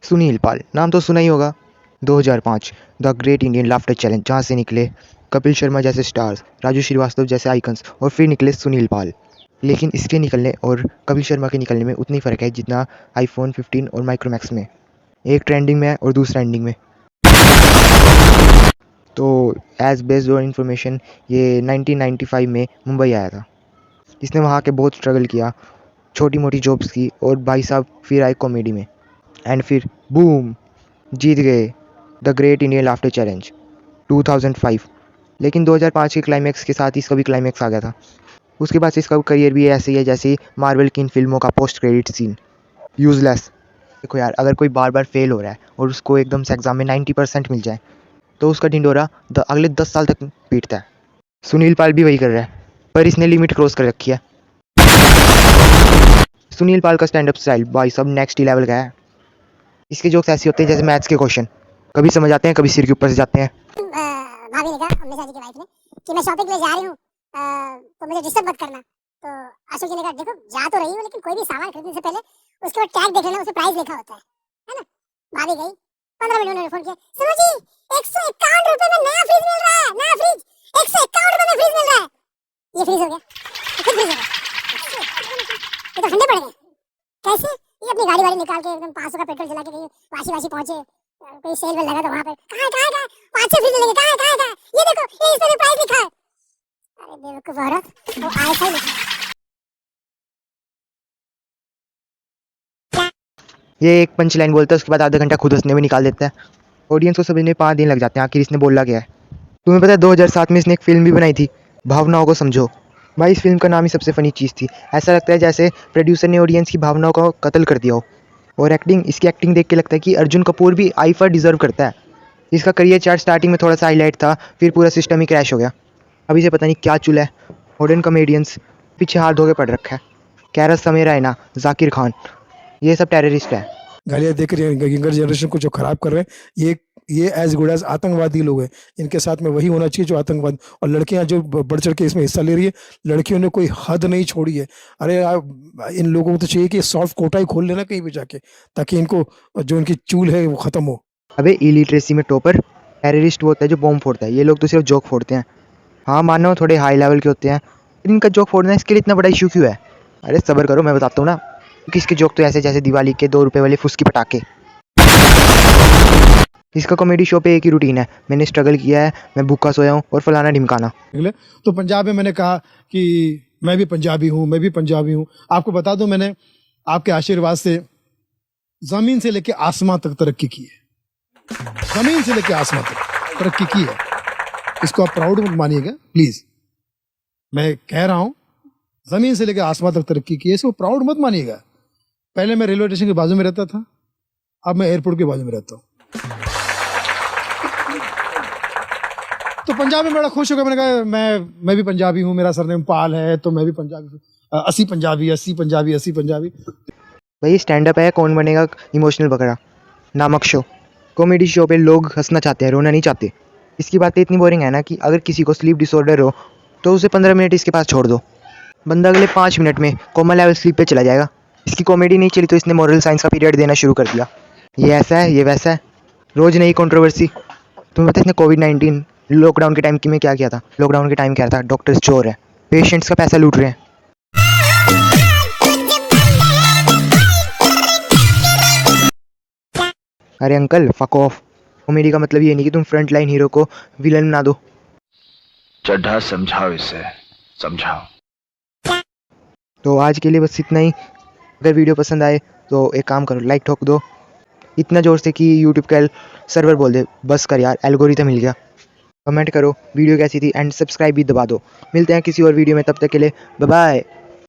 सुनील पाल नाम तो सुना ही होगा। 2005 the great Indian laughter challenge, जहाँ से निकले कपिल शर्मा जैसे स्टार्स, राजू श्रीवास्तव जैसे आइकन्स और फिर निकले सुनील पाल। लेकिन इसके निकलने और कपिल शर्मा के निकलने में उतनी फ़र्क है जितना आईफोन 15 और माइक्रोमैक्स में। एक ट्रेंडिंग में है और दूसरा एंडिंग में। तो एज बेस्ड ऑन इन्फॉर्मेशन ये 1995 में मुंबई आया था। इसने वहाँ के बहुत स्ट्रगल किया, छोटी मोटी जॉब्स की, और भाई साहब फिर आए कॉमेडी में एंड फिर बूम जीत गए the great Indian laughter challenge 2005। लेकिन 2005 के क्लाइमैक्स के साथ इसका भी क्लाइमैक्स आ गया था। उसके बाद से इसका करियर भी ऐसे ही है जैसे मार्वल की इन फिल्मों का पोस्ट क्रेडिट सीन, यूजलेस। देखो यार, अगर कोई बार बार फेल हो रहा है और उसको एकदम से एग्जाम में 90% मिल जाए तो उसका ढिंडोरा अगले 10 साल तक पीटता है। सुनील पाल भी वही कर रहा है, पर इसने लिमिट क्रॉस कर रखी है। सुनील पाल का स्टैंड अप स्टाइल भाई सब नेक्स्ट लेवल का है। इसके जोक्स ऐसे होते हैं जैसे मैथ्स के क्वेश्चन, कभी समझ आते हैं कभी सिर के ऊपर से जाते हैं। भाभी ने कहा, अम्मी शादी की वाइफ ने, कि मैं शॉपिंग के लिए जा रही हूँ, तो मुझे डिस्टर्ब मत करना। तो अशोक जी ने कहा, देखो जा तो रही हूँ लेकिन कोई भी सामान खरीदने से पहले उसके ऊपर टैग देख लेना, उसमें प्राइस लिखा होता है ना। भाभी गई, 15 मिनट उन्होंने फोन किया, सुनो जी 151 रुपए में नया फ्रिज मिल रहा है, नया फ्रिज 151 रुपए में फ्रिज मिल रहा है। ये फ्रिज हो गया, फिर फ्रिज हो गया, ये तो ठंडे पड़ गए। कैसे? ये अपनी गाड़ी वाड़ी निकाल के एकदम 500 का पेट्रोल जला के गई, वाशी वाशी पहुंचे, कोई सेल वेल लगा था वहां पे, कहाँ 5-6 फ्रिज लेंगे, कहाँ ये देखो, ये इस पे प्राइस लिखा है। अरे बेवकूफ औरत, वो ऐसा ही लिखा है। ये एक पंच लाइन बोलता है, उसके बाद आधा घंटा खुद हंसने में निकाल देता है। ऑडियंस को समझने में 5 दिन लग जाते हैं आखिर इसने बोला क्या है। तुम्हें पता है 2007 में इसने एक फिल्म भी बनाई थी, भावनाओं को समझो। भाई इस फिल्म का नाम ही सबसे फनी चीज़ थी। ऐसा लगता है जैसे प्रोड्यूसर ने ऑडियंस की भावनाओं को कत्ल कर दिया हो। और इसकी एक्टिंग देख के लगता है कि अर्जुन कपूर भी आईफा डिजर्व करता है। इसका करियर चार्ट स्टार्टिंग में थोड़ा सा हाईलाइट था, फिर पूरा सिस्टम ही क्रैश हो गया। अभी से पता नहीं क्या चूल्हा है। मॉडर्न कॉमेडियंस पीछे हाथ धो के पड़ रखा है। कैरस समीर रैना, जाकिर खान, ये सब टेररिस्ट है। गालियाँ देकर यंगर जनरेशन को जो खराब कर रहे हैं, ये एज गुड एज आतंकवादी लोग हैं। इनके साथ में वही होना चाहिए जो आतंकवाद। और लड़कियां जो बढ़ चढ़ के इसमें हिस्सा ले रही है, लड़कियों ने कोई हद नहीं छोड़ी है। अरे इन लोगों को तो चाहिए कि सॉफ्ट कोटा ही खोल लेना कहीं भी जाके, ताकि इनको जो इनकी चूल है वो खत्म हो। अबे इलिटरेसी में टॉपर टेररिस्ट वो होता है जो बॉम्ब फोड़ता है। ये लोग तो सिर्फ जोक फोड़ते हैं। हाँ मानो थोड़े हाई लेवल के होते हैं, लेकिन इनका जोक फोड़ना इसके लिए इतना बड़ा इशू क्यों है? अरे सब्र करो, मैं बताता हूँ ना। क्योंकि इसके जोक तो ऐसे जैसे दिवाली के 2 रुपए वाले फुसकी पटाखे। इसका कॉमेडी शो पे एक ही रूटीन है, मैंने स्ट्रगल किया है, मैं भूखा सोया हूँ और फलाना ढिमकाना। तो पंजाब में मैंने कहा कि मैं भी पंजाबी हूँ। आपको बता दूं, मैंने आपके आशीर्वाद से जमीन से लेके आसमां तक तरक्की की है। जमीन से लेके आसमां तक तरक्की की है। इसको आप प्राउड मत मानिएगा प्लीज। मैं कह रहा हूं जमीन से लेकर आसमां तक तरक्की की है, इसको प्राउड मत मानिएगा। पहले मैं रेलवे स्टेशन के बाजू में रहता था, अब मैं एयरपोर्ट के बाजू में रहता हूं। तो पंजाब में बड़ा खुश हो गया। मैंने कहा मैं भी पंजाबी हूं, मेरा सरनेम पाल है, तो मैं भी पंजाबी हूं। 80 पंजाबी। भाई स्टैंड अप है, कौन बनेगा इमोशनल बकरा नामक शो। कॉमेडी शो पे लोग हंसना चाहते हैं, रोना नहीं चाहते। इसकी बातें इतनी बोरिंग है ना कि अगर किसी को स्लीप डिसऑर्डर हो तो उसे 15 मिनट इसके पास छोड़ दो, बंदा अगले 5 मिनट में कोमा लेवल स्लीप पे चला जाएगा। इसकी कॉमेडी नहीं चली तो इसने मॉरल साइंस का पीरियड देना शुरू कर दिया। ये ऐसा है, ये वैसा है, रोज़ नई कंट्रोवर्सी। तुम्हें पता है इसने कोविड-19 लॉकडाउन के टाइम की में क्या किया था? लॉकडाउन के टाइम क्या था, डॉक्टर्स चोर है, पेशेंट्स का पैसा लूट रहे हैं। अरे अंकल फक ऑफ। कॉमेडी का मतलब ये नहीं कि तुम फ्रंट लाइन हीरो को विलन बना दो। चड्ढा समझाओ इसे, समझाओ। तो आज के लिए बस इतना ही। अगर वीडियो पसंद आए तो एक काम करो, लाइक ठोक दो इतना ज़ोर से कि यूट्यूब का सर्वर बोल दे बस कर यार, एल्गोरिथम मिल गया। कमेंट करो वीडियो कैसी थी एंड सब्सक्राइब भी दबा दो। मिलते हैं किसी और वीडियो में, तब तक के लिए बाय बाय।